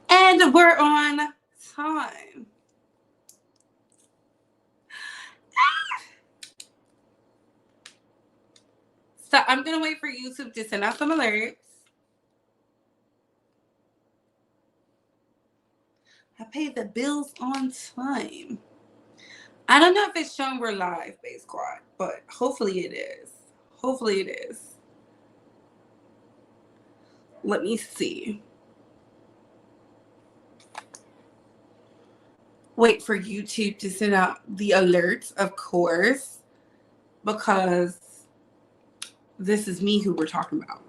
And we're on time. So I'm going to wait for YouTube to send out some alerts. I paid the bills on time. I don't know if it's showing we're live, Base Squad, but hopefully it is. Hopefully it is. Let me see. Wait for YouTube to send out the alerts, of course, because this is me who we're talking about.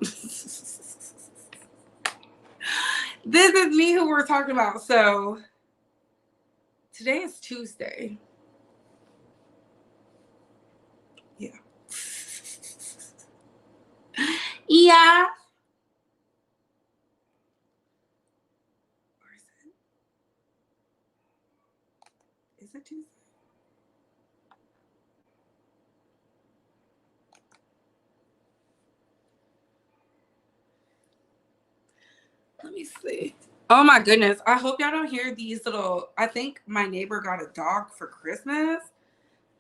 This is me who we're talking about. So today is Tuesday. Yeah. Yeah. Where is it? Is it Tuesday? Let me see. Oh my goodness. I hope y'all don't hear these little. I think my neighbor got a dog for Christmas.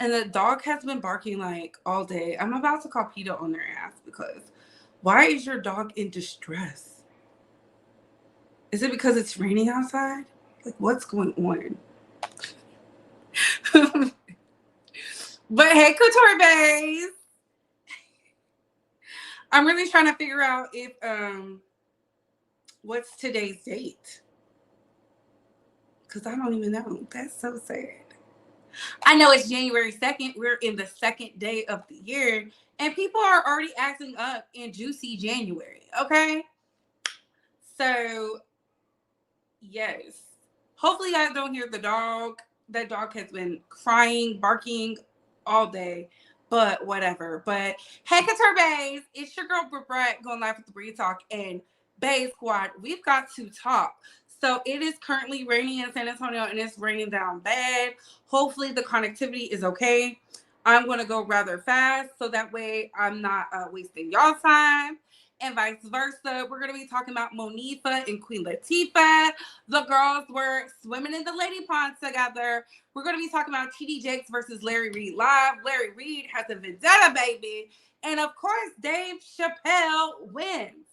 And the dog has been barking like all day. I'm about to call PETA on their ass because why is your dog in distress? Is it because it's raining outside? Like, what's going on? But hey, Couture Bays. I'm really trying to figure out if what's today's date. Because I don't even know. That's so sad. I know it's January 2nd. We're in the second day of the year. And people are already acting up in juicy January. Okay? So, yes. Hopefully you guys don't hear the dog. That dog has been crying, barking all day. But whatever. But hey, Couture Bays. It's your girl, Brett, going live with the Bree Talk. And Bays Squad, we've got to talk. So it is currently raining in San Antonio and it's raining down bad. Hopefully the connectivity is okay. I'm going to go rather fast so that way I'm not wasting y'all's time and vice versa. We're going to be talking about Monifah and Queen Latifah. The girls were swimming in the lady pond together. We're going to be talking about TD Jakes versus Larry Reid live. Larry Reid has a vendetta, baby. And of course, Dave Chappelle wins.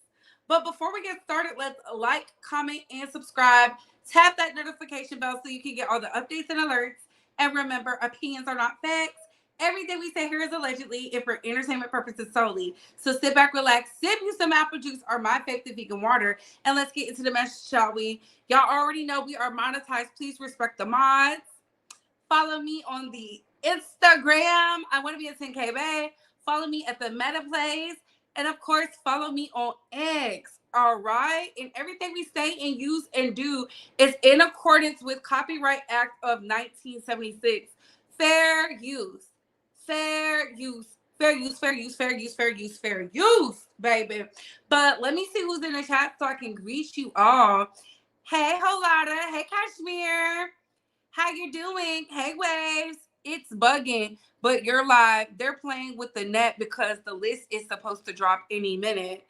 But before we get started, let's like, comment, and subscribe. Tap that notification bell so you can get all the updates and alerts. And remember, opinions are not facts. Everything we say here is allegedly and for entertainment purposes solely. So sit back, relax, sip you some apple juice or my favorite vegan water, and let's get into the message, shall we? Y'all already know we are monetized. Please respect the mods. Follow me on the Instagram. I want to be a 10K babe. Follow me at the Meta Plays. And of course, follow me on X. All right. And everything we say and use and do is in accordance with Copyright Act of 1976. Fair use. Fair use. Fair use, fair use, fair use, fair use, fair use, baby. But let me see who's in the chat so I can greet you all. Hey, Holada. Hey, Kashmir. How you doing? Hey, Waves. It's bugging, but you're live. They're playing with the net because the list is supposed to drop any minute.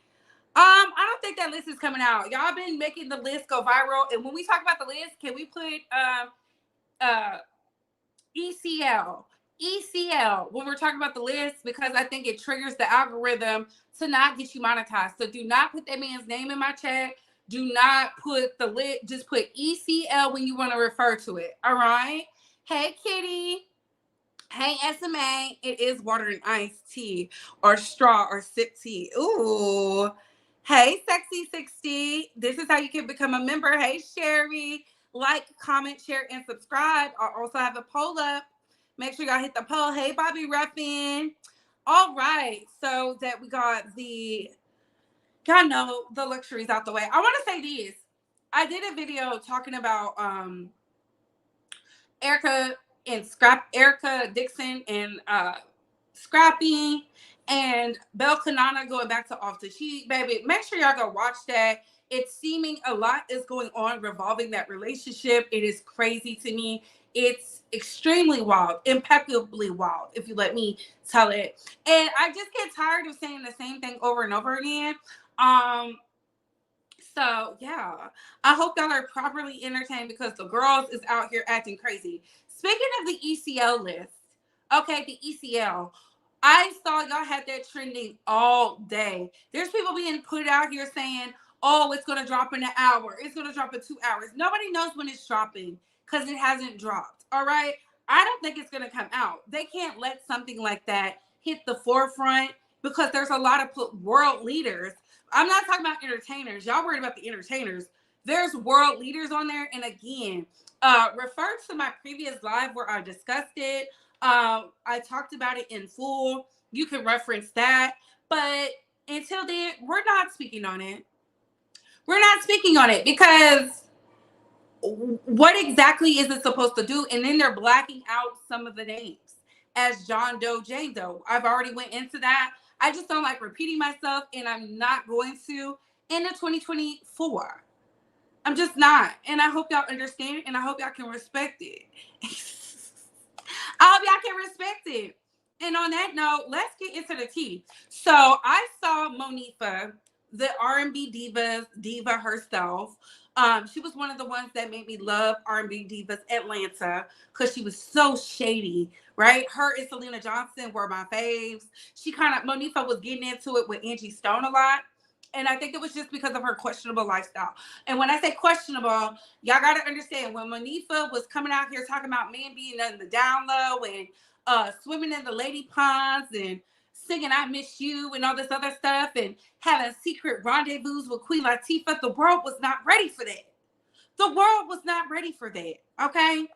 I don't think that list is coming out. Y'all been making the list go viral. And when we talk about the list, can we put ECL? ECL when we're talking about the list because I think it triggers the algorithm to not get you monetized. So do not put that man's name in my chat. Do not put the list. Just put ECL when you want to refer to it. All right. Hey, Kitty. Hey, SMA. It is water and iced tea or straw or sip tea. Ooh. Hey, Sexy 60. This is how you can become a member. Hey, Sherry. Like, comment, share, and subscribe. I also have a poll up. Make sure y'all hit the poll. Hey, Bobby Ruffin. All right. So that we got the, y'all know, the luxuries out the way. I want to say this. I did a video talking about Erica Dixon and Scrappy and Belle Kanana going back to Off the Sheet, baby. Make sure y'all go watch that. It's seeming a lot is going on revolving that relationship. It is crazy to me. It's extremely wild, impeccably wild, if you let me tell it. And I just get tired of saying the same thing over and over again. So yeah, I hope y'all are properly entertained because the girls is out here acting crazy. Speaking of the ECL list, okay, the ECL. I saw y'all had that trending all day. There's people being put out here saying, oh, it's going to drop in an hour. It's going to drop in 2 hours. Nobody knows when it's dropping because it hasn't dropped. All right. I don't think it's going to come out. They can't let something like that hit the forefront because there's a lot of world leaders. I'm not talking about entertainers. Y'all worried about the entertainers. There's world leaders on there. And again, refer to my previous live where I discussed it. I talked about it in full. You can reference that. But until then, we're not speaking on it. We're not speaking on it because what exactly is it supposed to do? And then they're blacking out some of the names as John Doe, Jane Doe. I've already went into that. I just don't like repeating myself, and I'm not going to into 2024. I'm just not. And I hope y'all understand it, and I hope y'all can respect it. I hope y'all can respect it. And on that note, let's get into the tea. So I saw Monifah, the R&B diva herself. She was one of the ones that made me love R&B Divas Atlanta because she was so shady, right? Her and Selena Johnson were my faves. Monifah was getting into it with Angie Stone a lot. And I think it was just because of her questionable lifestyle. And when I say questionable, y'all got to understand when Monifah was coming out here talking about men being on the down low and swimming in the lady ponds and singing I Miss You and all this other stuff and having secret rendezvous with Queen Latifah, the world was not ready for that. The world was not ready for that, okay?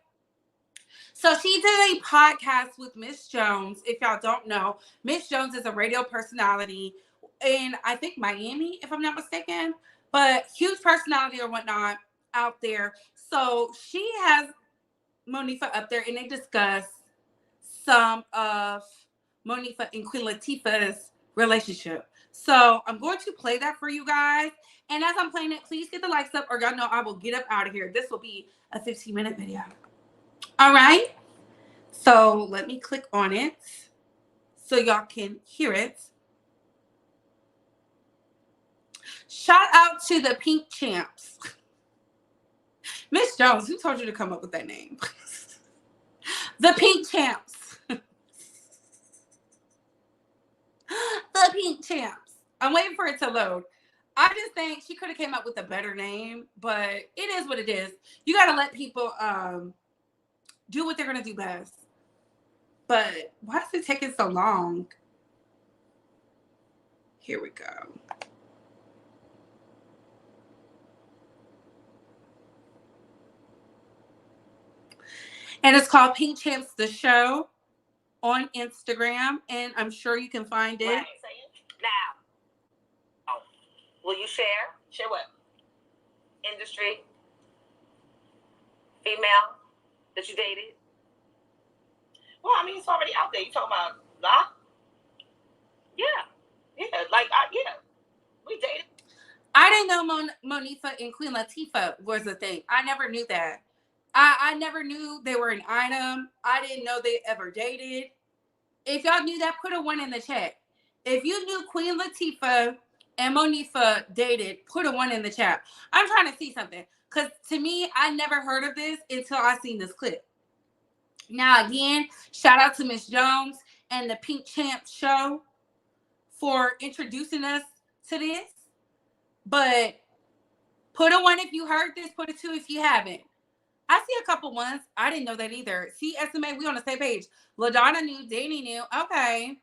So she did a podcast with Miss Jones. If y'all don't know, Miss Jones is a radio personality in, I think, Miami, if I'm not mistaken, but huge personality or whatnot out there. So she has Monifah up there and they discuss some of Monifah and Queen Latifah's relationship. So I'm going to play that for you guys. And as I'm playing it, please get the likes up or y'all know I will get up out of here. This will be a 15-minute video. All right. So let me click on it so y'all can hear it. Shout out to the Pink Champs. Miss Jones, who told you to come up with that name? The Pink Champs. The Pink Champs. I'm waiting for it to load. I just think she could have came up with a better name, but it is what it is. You got to let people do what they're going to do best. But why is it taking so long? Here we go. And it's called Pink Champs the Show on Instagram, and I'm sure you can find it. Right. Now, will you share? Share what? Industry? Female that you dated? Well, I mean, it's already out there. You talking about that? Yeah. Yeah. Yeah. We dated. I didn't know Monifah and Queen Latifah was a thing. I never knew that. I never knew they were an item. I didn't know they ever dated. If y'all knew that, put a 1 in the chat. If you knew Queen Latifah and Monifah dated, put a 1 in the chat. I'm trying to see something. Because to me, I never heard of this until I seen this clip. Now, again, shout out to Miss Jones and the Pink Champ Show for introducing us to this. But put a 1 if you heard this. Put a 2 if you haven't. I see a couple ones. I didn't know that either. See, SMA, we on the same page. LaDonna knew, Danny knew. Okay.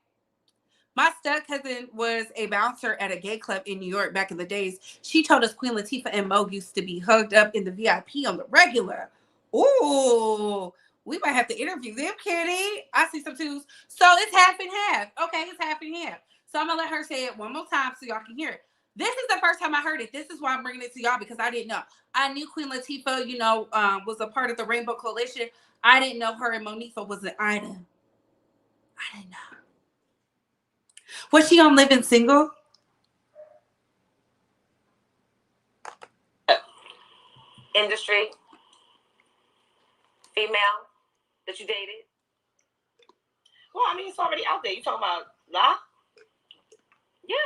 My step cousin was a bouncer at a gay club in New York back in the days. She told us Queen Latifah and Mo used to be hugged up in the VIP on the regular. Ooh, we might have to interview them, Kenny. I see some twos. So it's half and half. Okay, it's half and half. So I'm going to let her say it one more time so y'all can hear it. This is the first time I heard it. This is why I'm bringing it to y'all because I didn't know. I knew Queen Latifah, was a part of the Rainbow Coalition. I didn't know her and Monifah was an item. I didn't know. Was she on Living Single? Industry? Female that you dated? Well, I mean, it's already out there. You talking about La? Yeah.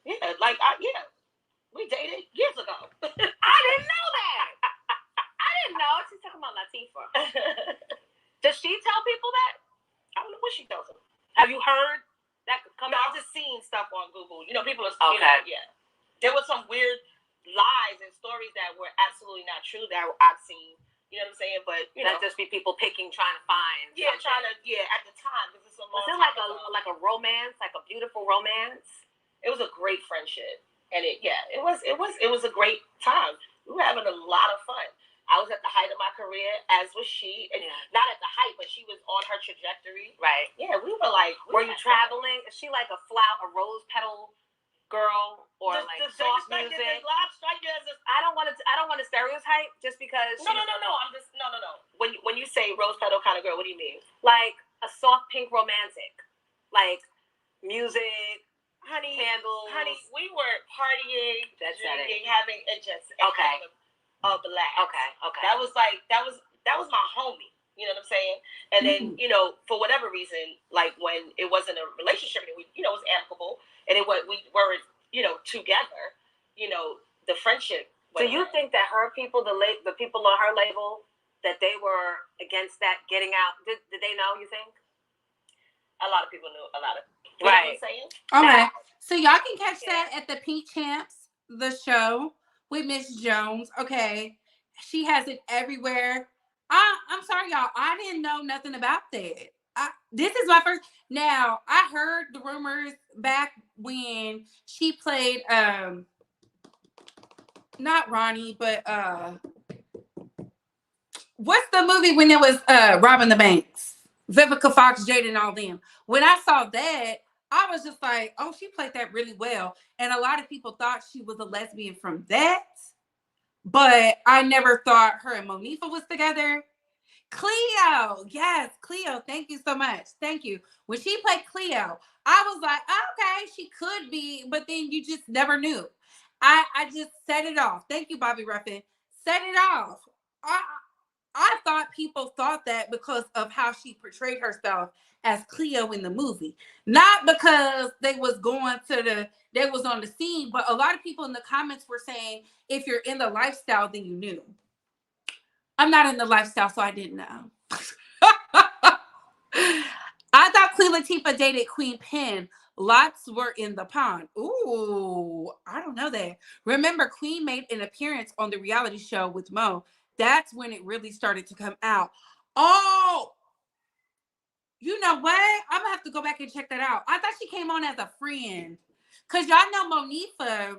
Yeah. Yeah. We dated years ago. people are, you know, yeah. There were some weird lies and stories that were absolutely not true that I've seen. You know what I'm saying? But you know, just be people picking, trying to find. Yeah, at the time, this is a long time ago. like a romance, like a beautiful romance? It was a great friendship, and it was a great time. We were having a lot of fun. I was at the height of my career, as was she. And not at the height, but she was on her trajectory. Right. Yeah, we were like. Were you traveling? Is she like a rose petal girl, or like soft music? I don't want to stereotype just because. No. I'm just no. When you say rose petal kind of girl, what do you mean? Like a soft pink romantic, like music. Honey, candles. Honey, we were partying, drinking, having a blast. Okay. That was my homie. You know what I'm saying? And then, you know, for whatever reason, like when it wasn't a relationship, it was amicable, and we weren't, you know, together. You know, the friendship. Do you think that her people, the people on her label, that they were against that getting out? Did they know? You think? A lot of people knew. A lot of. You know what I'm saying? All right. So y'all can catch that at the Pink Champs, the show with Miss Jones. Okay. She has it everywhere. I'm sorry, y'all. I didn't know nothing about that. This is my first. Now, I heard the rumors back when she played, not Ronnie, but what's the movie when it was robbing the banks? Vivica Fox, Jada, and all them. When I saw that, I was just like, oh, she played that really well. And a lot of people thought she was a lesbian from that. But I never thought her and Monifah was together. Cleo. Yes, Cleo. Thank you so much. Thank you. When she played Cleo, I was like, okay, she could be, but then you just never knew. I just set it off. Thank you, Bobby Ruffin. Set it off. I thought people thought that because of how she portrayed herself as Cleo in the movie. Not because they was on the scene, but a lot of people in the comments were saying, if you're in the lifestyle, then you knew. I'm not in the lifestyle, so I didn't know. I thought Queen Latifah dated Queen Pen. Lots were in the pond. Ooh, I don't know that. Remember, Queen made an appearance on the reality show with Mo. That's when it really started to come out. Oh, you know what? I'm gonna have to go back and check that out. I thought she came on as a friend. Cause y'all know Monifah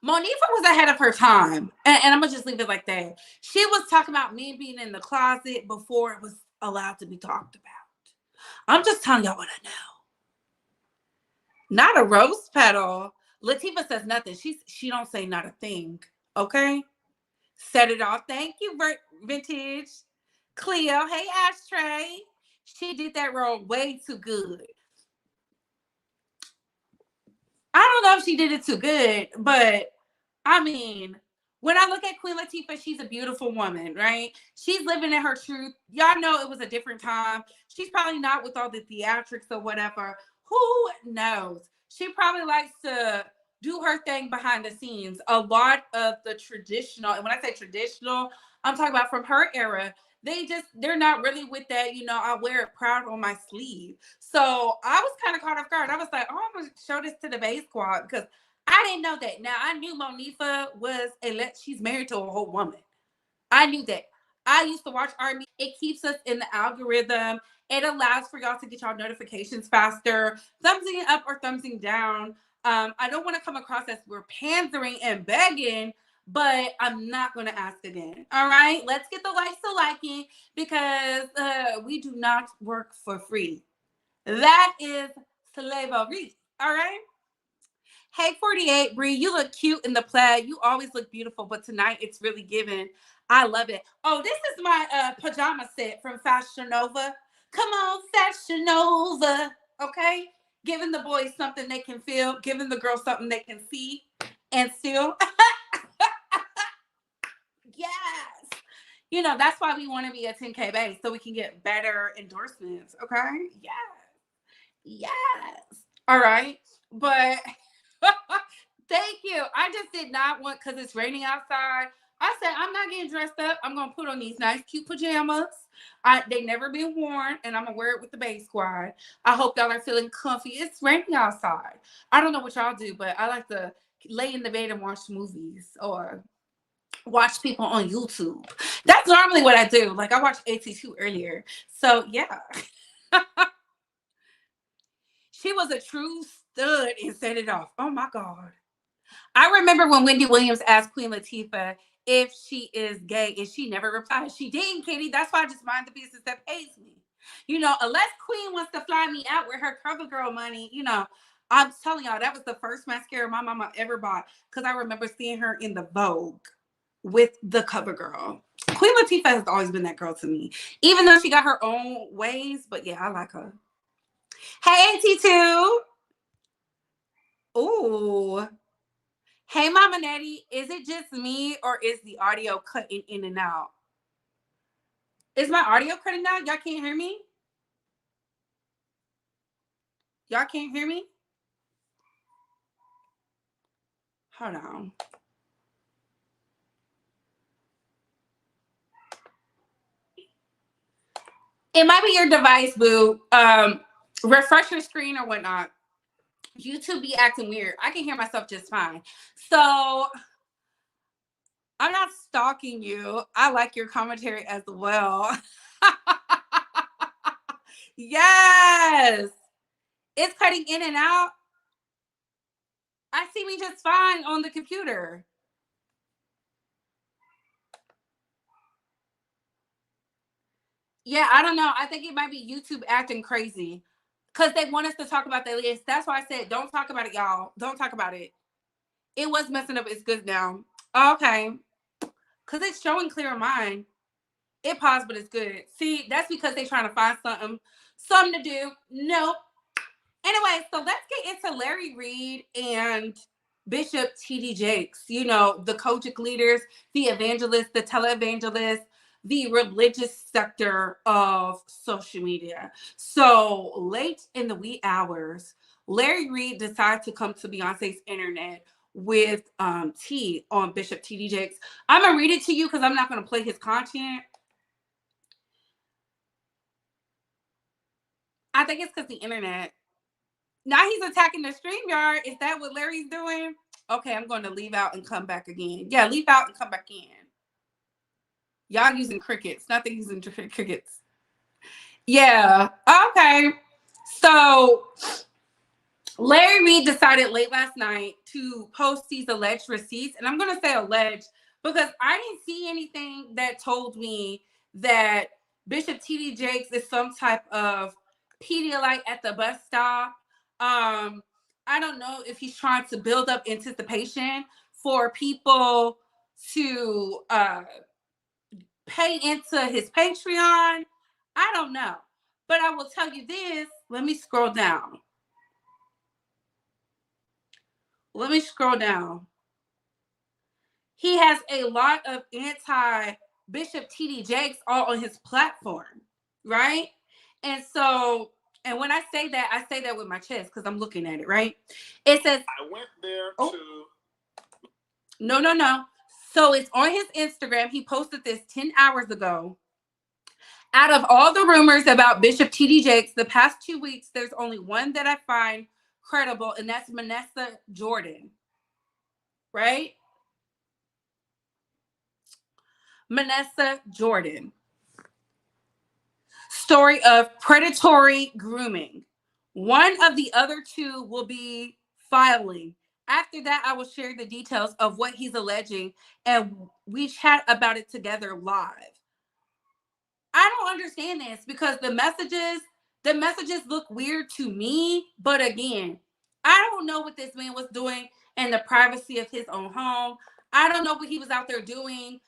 was ahead of her time. And I'm gonna just leave it like that. She was talking about men being in the closet before it was allowed to be talked about. I'm just telling y'all what I know. Not a rose petal. Latifah says nothing. She don't say not a thing. Okay? Set it off. Thank you, Vintage. Cleo. Hey, Ashtray. She did that role way too good. I don't know if she did it too good, but I mean, when I look at Queen Latifah, she's a beautiful woman, right? She's living in her truth. Y'all know it was a different time. She's probably not with all the theatrics or whatever. Who knows? She probably likes to do her thing behind the scenes. A lot of the traditional, and when I say traditional, I'm talking about from her era, they're not really with that, you know, I wear it proud on my sleeve. So I was kind of caught off guard. I was like, oh, I'm going to show this to the Bay Squad because I didn't know that. Now, I knew Monifah was she's married to a whole woman. I knew that. I used to watch R&B. It keeps us in the algorithm. It allows for y'all to get y'all notifications faster. Thumbsing up or thumbsing down. I don't want to come across as we're pandering and begging, but I'm not going to ask again. All right? Let's get the likes to liking because we do not work for free. That is slavery. All right? Hey, 48, Bree, you look cute in the plaid. You always look beautiful, but tonight it's really giving. I love it. Oh, this is my pajama set from Fashion Nova. Come on, Fashion Nova. Okay? Giving the boys something they can feel, giving the girls something they can see and still. Yes. You know, that's why we want to be a 10K base so we can get better endorsements. Okay? Yes. Yes. All right. But thank you. I just did not want, because it's raining outside, I said, I'm not getting dressed up. I'm going to put on these nice, cute pajamas. They never been worn, and I'm going to wear it with the Bay Squad. I hope y'all are feeling comfy. It's raining outside. I don't know what y'all do, but I like to lay in the bed and watch movies or watch people on YouTube. That's normally what I do. Like, I watched AT2 earlier. So, yeah. She was a true stud and set it off. Oh, my God. I remember when Wendy Williams asked Queen Latifah if she is gay, and she never replied. She didn't, Katie. That's why I just mind the business that pays me. Unless Queen wants to fly me out with her CoverGirl money, I'm telling y'all, that was the first mascara my mama ever bought, because I remember seeing her in the Vogue with the CoverGirl. Queen Latifah has always been that girl to me, even though she got her own ways. But yeah, I like her. Hey, AT2. Ooh. Hey, Mama Nettie, is it just me or is the audio cutting in and out? Is my audio cutting out? Y'all can't hear me? Y'all can't hear me? Hold on. It might be your device, boo. Refresh your screen or whatnot. YouTube be acting weird. I can hear myself just fine. So I'm not stalking you. I like your commentary as well. Yes. It's cutting in and out. I see me just fine on the computer. Yeah, I don't know. I think it might be YouTube acting crazy because they want us to talk about the list. That's why I said, don't talk about it, y'all. Don't talk about it. It was messing up. It's good now. Okay. Because it's showing clear on mine. It paused, but it's good. See, that's because they're trying to find something to do. Nope. Anyway, so let's get into Larry Reid and Bishop T.D. Jakes. The cogic leaders, the evangelists, the televangelists, the religious sector of social media. So late in the wee hours, Larry Reid decided to come to Beyonce's internet with T on Bishop T.D. Jakes. I'm going to read it to you because I'm not going to play his content. I think it's because the internet. Now he's attacking the StreamYard. Is that what Larry's doing? Okay, I'm going to leave out and come back again. Yeah, leave out and come back in. Y'all using crickets. Nothing using crickets. Yeah. Okay. So Larry Reid decided late last night to post these alleged receipts. And I'm going to say alleged because I didn't see anything that told me that Bishop T.D. Jakes is some type of Pedialyte at the bus stop. I don't know if he's trying to build up anticipation for people to pay into his Patreon. I don't know. But I will tell you this. Let me scroll down. He has a lot of anti-Bishop T.D. Jakes all on his platform, right? And so, and when I say that with my chest because I'm looking at it, right? It says, I went there to... No. So it's on his Instagram. He posted this 10 hours ago. Out of all the rumors about Bishop T.D. Jakes the past 2 weeks, there's only one that I find credible, and that's Manassa Jordan, right? Manassa Jordan. Story of predatory grooming. One of the other two will be filing. After that, I will share the details of what he's alleging, and we chat about it together live. I don't understand this because the messages look weird to me. But again, I don't know what this man was doing in the privacy of his own home. I don't know what he was out there doing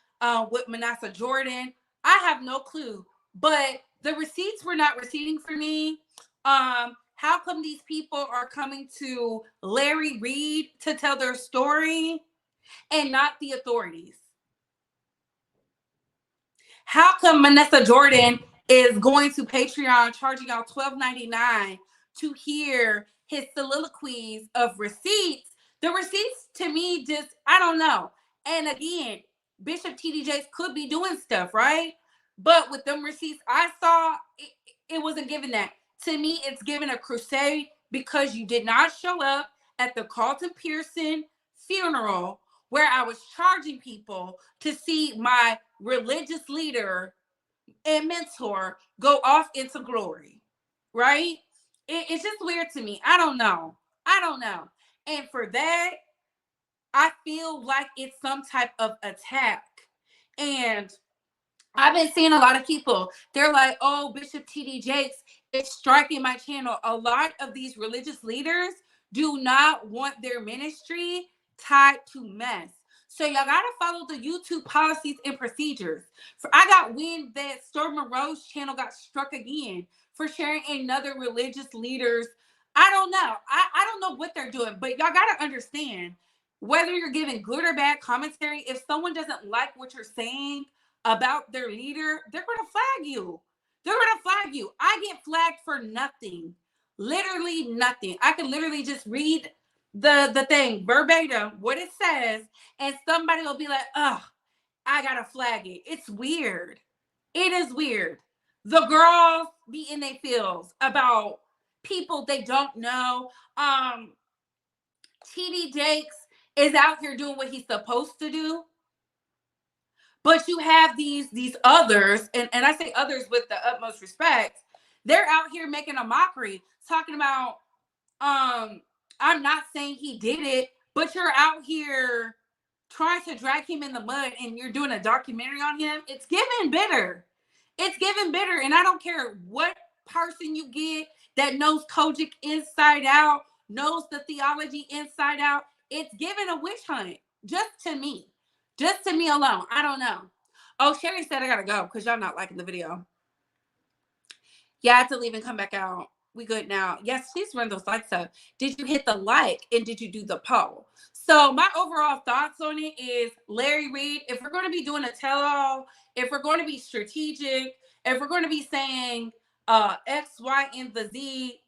with Manassa Jordan. I have no clue. But the receipts were not receipting for me. How come these people are coming to Larry Reid to tell their story and not the authorities? How come Manassa Jordan is going to Patreon charging y'all $12.99 to hear his soliloquies of receipts? The receipts to me just, I don't know. And again, Bishop TD Jakes could be doing stuff, right? But with them receipts I saw, it wasn't given that. To me, it's given a crusade because you did not show up at the Carlton Pearson funeral where I was charging people to see my religious leader and mentor go off into glory, right? It's just weird to me. I don't know. And for that, I feel like it's some type of attack. And I've been seeing a lot of people, they're like, oh, Bishop T.D. Jakes is striking my channel. A lot of these religious leaders do not want their ministry tied to mess. So y'all got to follow the YouTube policies and procedures. I got wind that Storm Monroe's channel got struck again for sharing another religious leader's. I don't know. I don't know what they're doing, but y'all got to understand, whether you're giving good or bad commentary, if someone doesn't like what you're saying about their leader, they're going to flag you. I get flagged for nothing. Literally nothing. I can literally just read the thing verbatim, what it says, and somebody will be like, oh, I got to flag it. It's weird. It is weird. The girls be in their feels about people they don't know. TD Jakes is out here doing what he's supposed to do. But you have these others, and I say others with the utmost respect. They're out here making a mockery, talking about, I'm not saying he did it, but you're out here trying to drag him in the mud and you're doing a documentary on him. It's giving bitter. And I don't care what person you get that knows cogic inside out, knows the theology inside out. It's giving a witch hunt, just to me alone. I don't know. Oh, Sherry said I gotta go because y'all not liking the video. Yeah, I have to leave and come back out. We good now. Yes, please run those likes up. Did you hit the like and did you do the poll? So my overall thoughts on it is, Larry Reed, if we're going to be doing a tell-all, if we're going to be strategic, if we're going to be saying X, Y, and the Z,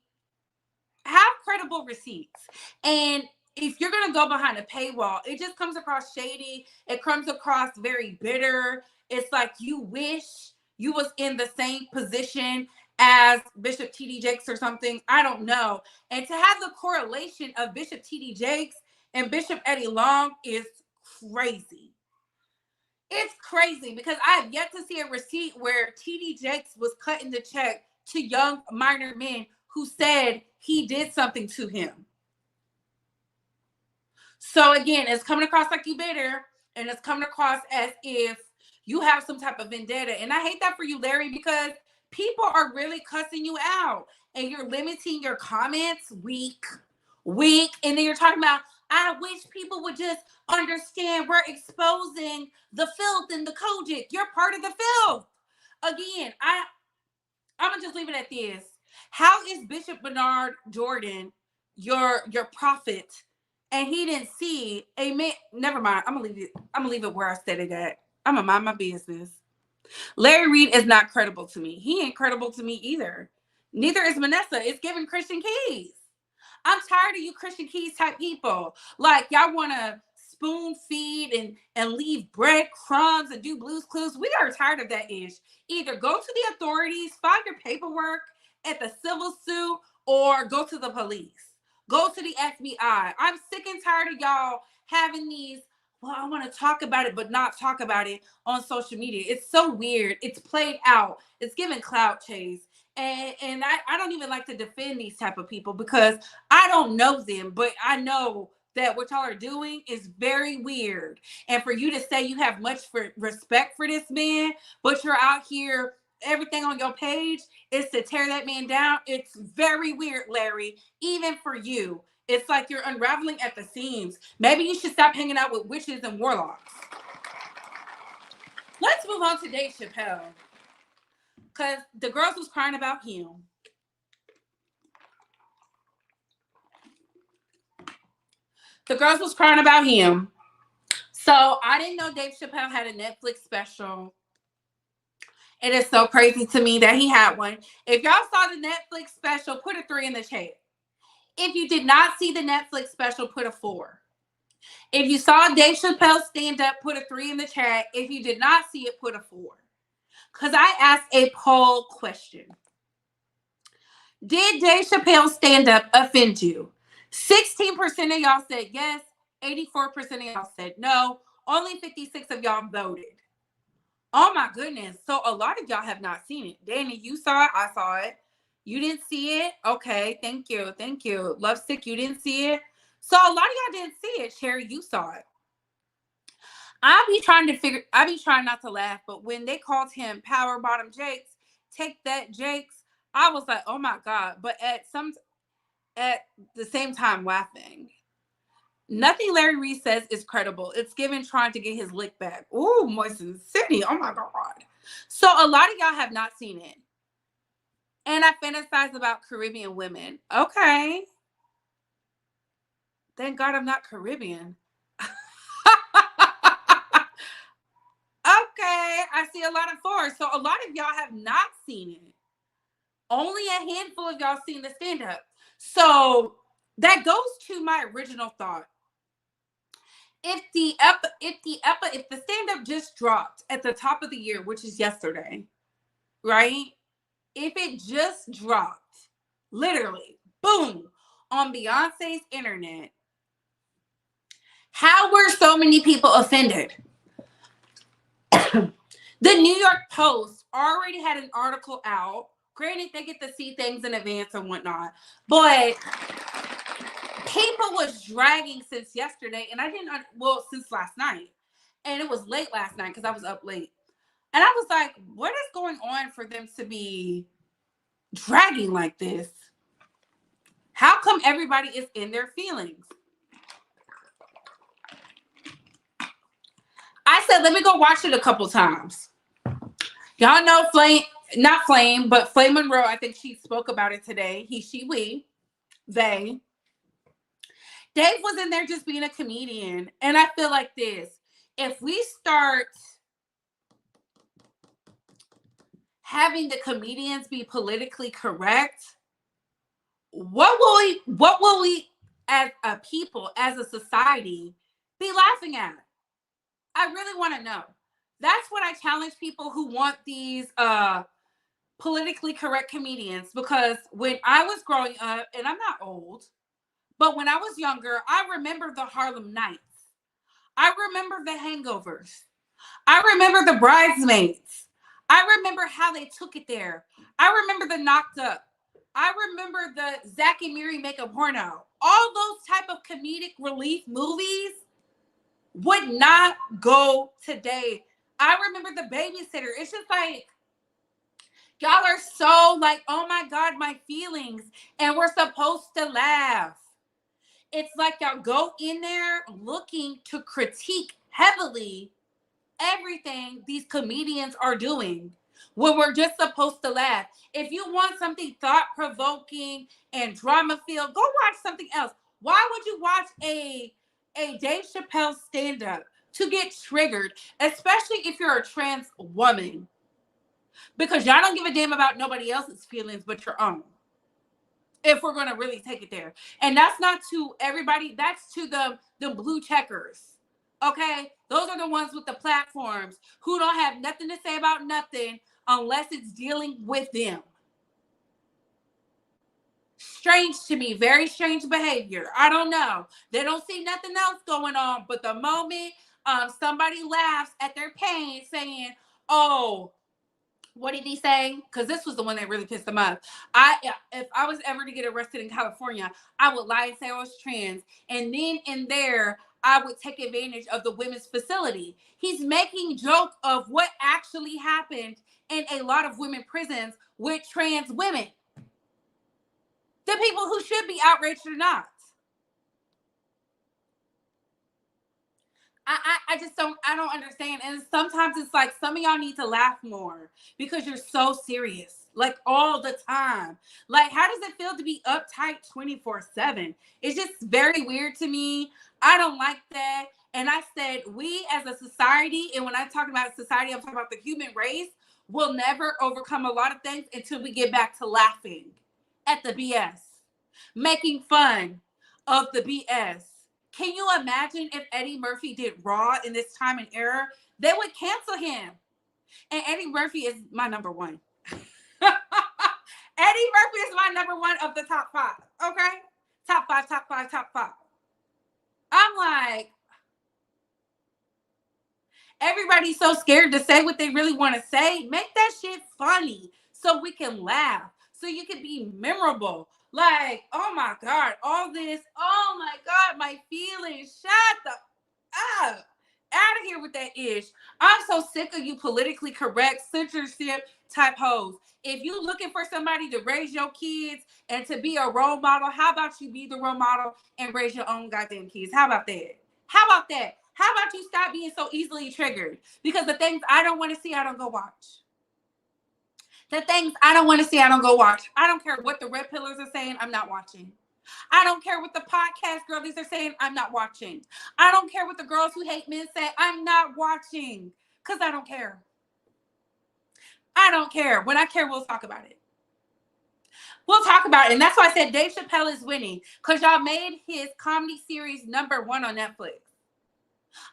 have credible receipts. And if you're going to go behind a paywall, it just comes across shady. It comes across very bitter. It's like you wish you was in the same position as Bishop T.D. Jakes or something. I don't know. And to have the correlation of Bishop T.D. Jakes and Bishop Eddie Long is crazy. It's crazy because I have yet to see a receipt where T.D. Jakes was cutting the check to young minor men who said he did something to him. So again, it's coming across like you bitter, and it's coming across as if you have some type of vendetta. And I hate that for you, Larry, because people are really cussing you out and you're limiting your comments weak. And then you're talking about, I wish people would just understand we're exposing the filth and the cogic. You're part of the filth. Again, I'm going to just leave it at this. How is Bishop Manassa Jordan your prophet? And he didn't see a man. Never mind. I'm gonna leave it where I said it at. I'm gonna mind my business. Larry Reed is not credible to me. He ain't credible to me either. Neither is Manassa. It's giving Christian Keys. I'm tired of you Christian Keys type people. Like, y'all want to spoon feed and leave breadcrumbs and do Blue's Clues. We are tired of that ish. Either go to the authorities, file your paperwork at the civil suit, or go to the police. Go to the FBI. I'm sick and tired of y'all having these, well, I want to talk about it, but not talk about it on social media. It's so weird. It's played out. It's giving clout chase. And I don't even like to defend these type of people because I don't know them, but I know that what y'all are doing is very weird. And for you to say you have much respect for this man, but you're out here, everything on your page is to tear that man down. It's very weird, Larry, even for you. It's like you're unraveling at the seams. Maybe you should stop hanging out with witches and warlocks. Let's move on to Dave Chappelle. Because the girls was crying about him. So I didn't know Dave Chappelle had a Netflix special. It is so crazy to me that he had one. If y'all saw the Netflix special, put a 3 in the chat. If you did not see the Netflix special, put a 4. If you saw Dave Chappelle stand up, put a 3 in the chat. If you did not see it, put a 4. Because I asked a poll question. Did Dave Chappelle stand up offend you? 16% of y'all said yes. 84% of y'all said no. Only 56 of y'all voted. Oh my goodness. So a lot of y'all have not seen it. Danny, you saw it. I saw it. You didn't see it? Okay. Thank you. Thank you. Lovesick, you didn't see it? So a lot of y'all didn't see it. Sherry, you saw it. I be trying not to laugh, but when they called him Power Bottom Jakes, take that Jakes, I was like, oh my God. But at the same time laughing. Nothing Larry Reed says is credible. It's given trying to get his lick back. Ooh, Moisten City. Oh my God. So a lot of y'all have not seen it. And I fantasize about Caribbean women. Okay. Thank God I'm not Caribbean. Okay, I see a lot of 4s. So a lot of y'all have not seen it. Only a handful of y'all seen the stand-up. So that goes to my original thought. If the stand-up just dropped at the top of the year, which is yesterday, right? If it just dropped, literally, boom, on Beyonce's internet, how were so many people offended? The New York Post already had an article out. Granted, they get to see things in advance and whatnot, but people was dragging since yesterday, and since last night, and it was late last night because I was up late, and I was like, what is going on for them to be dragging like this? How come everybody is in their feelings? I said, let me go watch it a couple times. Y'all know not Flame, but Flame Monroe, I think she spoke about it today. He, she, we, they. Dave was in there just being a comedian. And I feel like this. If we start having the comedians be politically correct, what will we as a people, as a society, be laughing at? I really want to know. That's what I challenge people who want these politically correct comedians, because when I was growing up, and I'm not old, but when I was younger, I remember the Harlem Nights. I remember the Hangovers. I remember the Bridesmaids. I remember how they took it there. I remember the Knocked Up. I remember the Zack and Miri Make a Porno. All those type of comedic relief movies would not go today. I remember The Babysitter. It's just like, y'all are so like, oh my God, my feelings. And we're supposed to laugh. It's like y'all go in there looking to critique heavily everything these comedians are doing when we're just supposed to laugh. If you want something thought-provoking and drama-filled, go watch something else. Why would you watch a Dave Chappelle stand-up to get triggered, especially if you're a trans woman? Because y'all don't give a damn about nobody else's feelings but your own. If we're going to really take it there. And that's not to everybody. That's to the blue checkers. Okay? Those are the ones with the platforms who don't have nothing to say about nothing unless it's dealing with them. Strange to me. Very strange behavior. I don't know. They don't see nothing else going on. But the moment somebody laughs at their pain saying, oh, what did he say? Because this was the one that really pissed him off. If I was ever to get arrested in California, I would lie and say I was trans. And then in there, I would take advantage of the women's facility. He's making joke of what actually happened in a lot of women prisons with trans women. The people who should be outraged or not. I don't understand. And sometimes it's like some of y'all need to laugh more because you're so serious, like all the time. Like, how does it feel to be uptight 24/7? It's just very weird to me. I don't like that. And I said, we as a society, and when I talk about society, I'm talking about the human race, will never overcome a lot of things until we get back to laughing at the BS, making fun of the BS, Can you imagine if Eddie Murphy did Raw in this time and era? They would cancel him. And Eddie Murphy is my number one. Eddie Murphy is my number one of the top 5. Okay? Top 5, top 5, top 5. I'm like, everybody's so scared to say what they really want to say. Make that shit funny so we can laugh, so you can be memorable. Like, oh my God, all this, oh my God, my feelings, shut the up. Out of here with that ish. I'm so sick of you politically correct censorship type hoes. If you looking for somebody to raise your kids and to be a role model, how about you be the role model and raise your own goddamn kids? How about that? How about that? How about you stop being so easily triggered? Because the things I don't want to see, I don't go watch. The things I don't want to see, I don't go watch. I don't care what the red pillars are saying, I'm not watching. I don't care what the podcast girlies are saying, I'm not watching. I don't care what the girls who hate men say, I'm not watching. Because I don't care. I don't care. When I care, we'll talk about it. We'll talk about it. And that's why I said Dave Chappelle is winning. Because y'all made his comedy series number 1 on Netflix.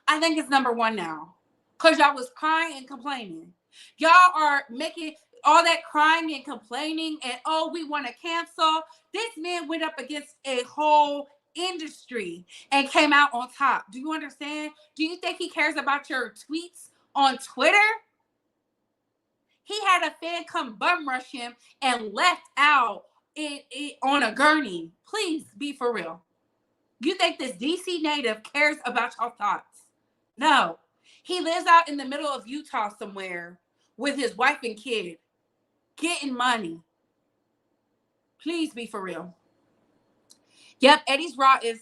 I think it's number 1 now. Because y'all was crying and complaining. Y'all are making all that crying and complaining and, oh, we want to cancel. This man went up against a whole industry and came out on top. Do you understand? Do you think he cares about your tweets on Twitter? He had a fan come bum rush him and left out on a gurney. Please be for real. You think this DC native cares about your thoughts? No. He lives out in the middle of Utah somewhere with his wife and kid, getting money. Please be for real. Yep, Eddie's Raw is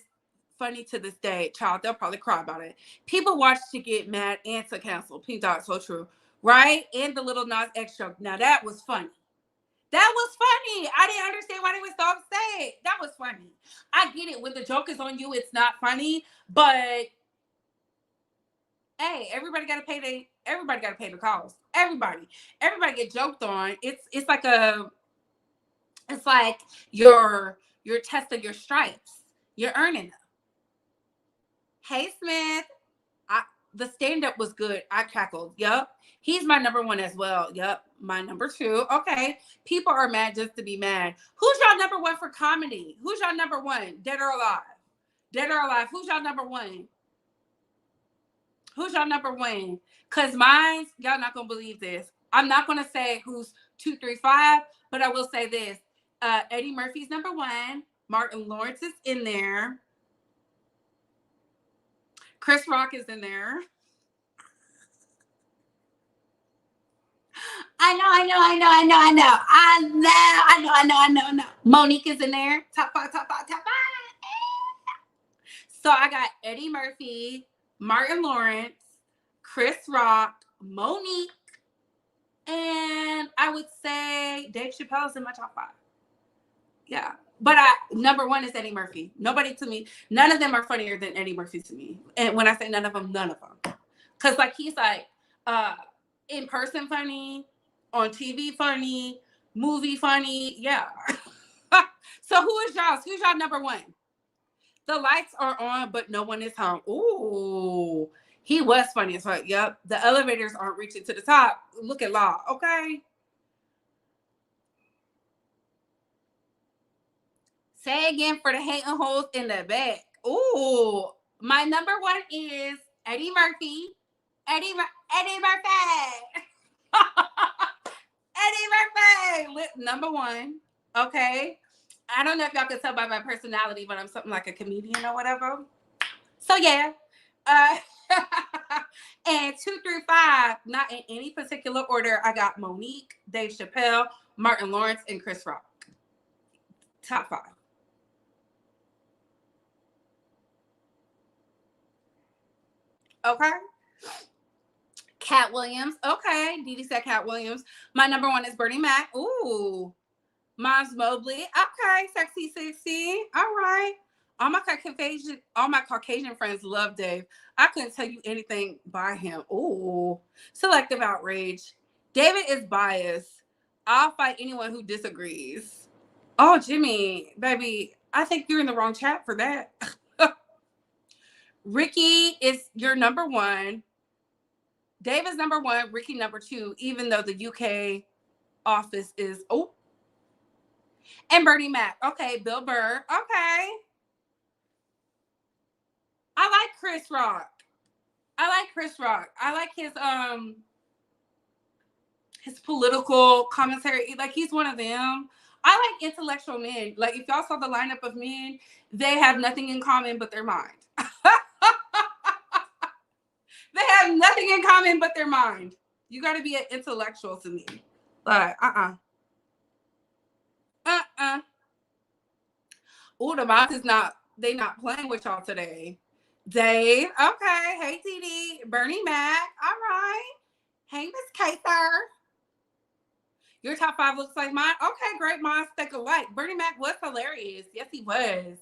funny to this day. Child, they'll probably cry about it. People watch to get mad and to cancel. Pink Dot, so true. Right? And the little Nas X joke. Now that was funny. That was funny. I didn't understand why they were so upset. That was funny. I get it. When the joke is on you, it's not funny. But hey, everybody gotta pay the cost. Everybody get joked on. It's like you're testing your stripes. You're earning them. Hey Smith, the stand-up was good. I cackled. Yup. He's my number 1 as well. Yup. My number 2. Okay. People are mad just to be mad. Who's y'all number 1 for comedy? Who's y'all number 1? Dead or alive? Dead or alive? Who's y'all number 1? Who's y'all number 1? Because mine, y'all not going to believe this. I'm not going to say who's 2, 3, 5, but I will say this. Eddie Murphy's number 1. Martin Lawrence is in there. Chris Rock is in there. I know. Monique is in there. Top 5. So I got Eddie Murphy, Martin Lawrence, Chris Rock, Monique, and I would say Dave Chappelle is in my top 5. Yeah. But number 1 is Eddie Murphy. Nobody to me, none of them are funnier than Eddie Murphy to me. And when I say none of them. Because like he's like in person funny, on TV funny, movie funny. Yeah. So who's y'all number 1? The lights are on, but no one is home. Ooh. He was funny as fuck. Yep. The elevators aren't reaching to the top. Look at Law. Okay. Say again for the hating holes in the back. Ooh. My number 1 is Eddie Murphy. Eddie Murphy. Eddie Murphy. Number 1. Okay. I don't know if y'all can tell by my personality, but I'm something like a comedian or whatever. So yeah. And 2 through 5, not in any particular order, I got Monique, Dave Chappelle, Martin Lawrence, and Chris Rock. Top 5. Okay. Cat Williams. Okay. Dee said Cat Williams. My number 1 is Bernie Mac. Ooh. Miles Mobley. Okay. Sexy 60. All right. All my Caucasian friends love Dave. I couldn't tell you anything by him. Ooh. Selective outrage. David is biased. I'll fight anyone who disagrees. Oh, Jimmy, baby, I think you're in the wrong chat for that. Ricky is your number one. Dave is number one. Ricky number two, even though the UK office is, and Bernie Mac. Okay, Bill Burr. Okay. I like Chris Rock. I like his political commentary. Like, he's one of them. I like intellectual men. Like, if y'all saw the lineup of men, they have nothing in common but their mind. They have nothing in common but their mind. You got to be an intellectual to me. Like, Oh, the boss is not, they not playing with y'all today. Dave, okay. Hey, TD. Bernie Mac, all right. Hey, Miss Kaiser. Your top 5 looks like mine. Okay, great minds think alike. Bernie Mac was hilarious. Yes, he was.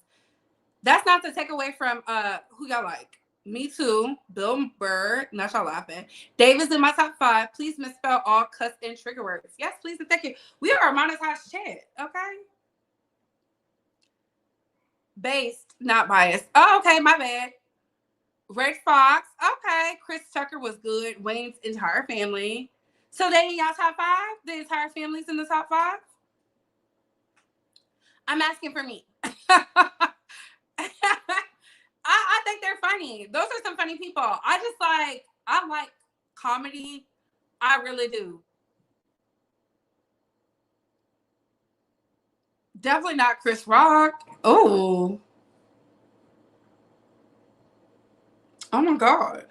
That's not to take away from who y'all like. Me too. Bill Burr. Not y'all laughing. Dave is in my top 5. Please misspell all cuss and trigger words. Yes, please and thank you. We are a monetized chat, okay? Based, not biased. Oh, okay, my bad. Red Fox. Okay. Chris Tucker was good. Wayne's entire family. So they in y'all top 5? The entire family's in the top 5? I'm asking for me. I think they're funny. Those are some funny people. I like comedy. I really do. Definitely not Chris Rock. Oh my God.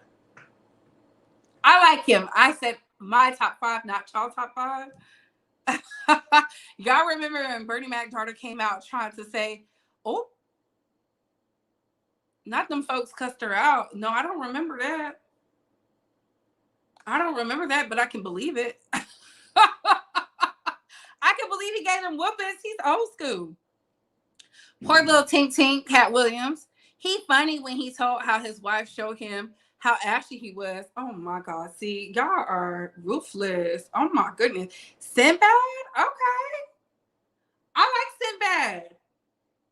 I like him. I said my top 5, not y'all top 5. Y'all remember when Bernie Mac daughter came out trying to say, oh, not them folks cussed her out. No, I don't remember that. But I can believe it. I can believe he gave them whoopings. He's old school. Poor little Tink Tink, Cat Williams. He funny when he told how his wife showed him how ashy he was. Oh my God. See, y'all are ruthless. Oh my goodness. Sinbad? Okay. I like Sinbad.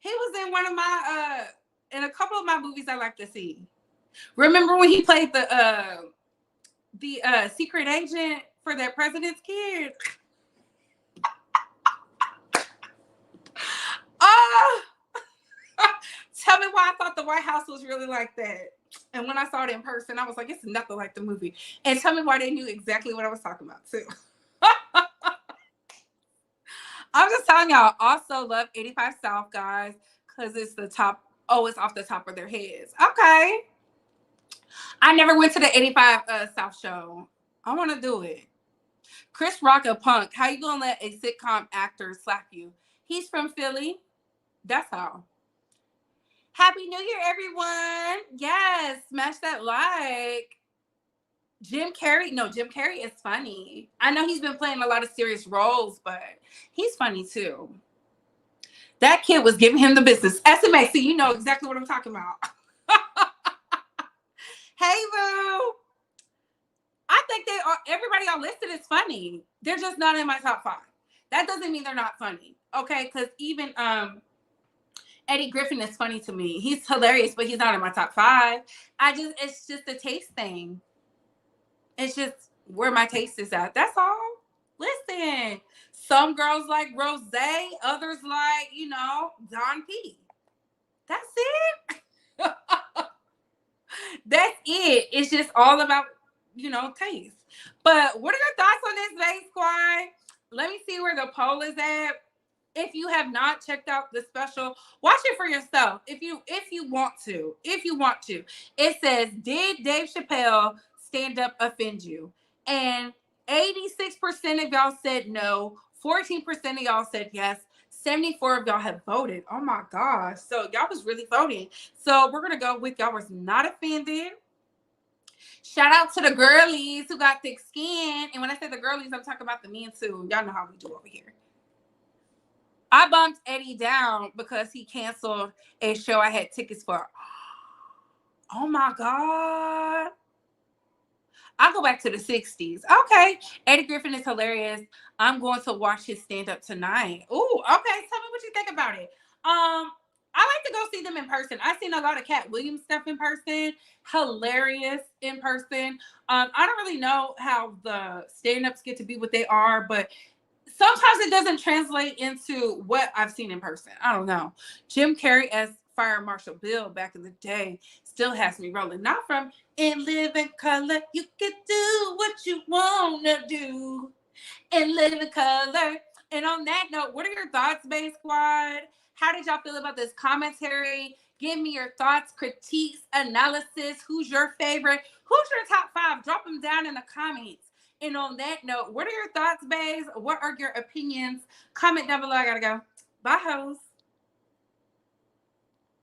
He was in one of my in a couple of my movies I like to see. Remember when he played the secret agent for that president's kid? Tell me why I thought the White House was really like that. And when I saw it in person, I was like, it's nothing like the movie. And tell me why they knew exactly what I was talking about, too. I'm just telling y'all, also love 85 South, guys, because it's the top. Oh, it's off the top of their heads. Okay. I never went to the 85 South show. I want to do it. Chris Rock a punk. How you going to let a sitcom actor slap you? He's from Philly. That's how. Happy New Year, everyone. Yes, smash that like. Jim Carrey is funny. I know he's been playing a lot of serious roles, but he's funny too. That kid was giving him the business. SMA, see, you know exactly what I'm talking about. Hey, Boo. I think everybody on listed is funny. They're just not in my top 5. That doesn't mean they're not funny, okay? Because even Eddie Griffin is funny to me. He's hilarious, but he's not in my top 5. It's just a taste thing. It's just where my taste is at. That's all. Listen, some girls like rosé, others like, Don P. That's it. That's it. It's just all about, taste. But what are your thoughts on this, Vegas Squad? Let me see where the poll is at. If you have not checked out the special, watch it for yourself. If you want to. It says, did Dave Chappelle stand up offend you? And 86% of y'all said no. 14% of y'all said yes. 74 of y'all have voted. Oh my gosh. So y'all was really voting. So we're going to go with y'all was not offended. Shout out to the girlies who got thick skin. And when I say the girlies, I'm talking about the men too. Y'all know how we do over here. I bumped Eddie down because he canceled a show I had tickets for. Oh my God. I'll go back to the 60s. Okay. Eddie Griffin is hilarious. I'm going to watch his stand-up tonight. Ooh, okay. Tell me what you think about it. I like to go see them in person. I've seen a lot of Cat Williams stuff in person. Hilarious in person. I don't really know how the stand-ups get to be what they are, but sometimes it doesn't translate into what I've seen in person. I don't know. Jim Carrey as Fire Marshal Bill back in the day still has me rolling. Not from In Living Color, you can do what you want to do. In Living Color. And on that note, what are your thoughts, Bay Squad? How did y'all feel about this commentary? Give me your thoughts, critiques, analysis. Who's your favorite? Who's your top 5? Drop them down in the comments. And on that note, what are your thoughts, Bays? What are your opinions? Comment down below. I gotta go. Bye, hoes.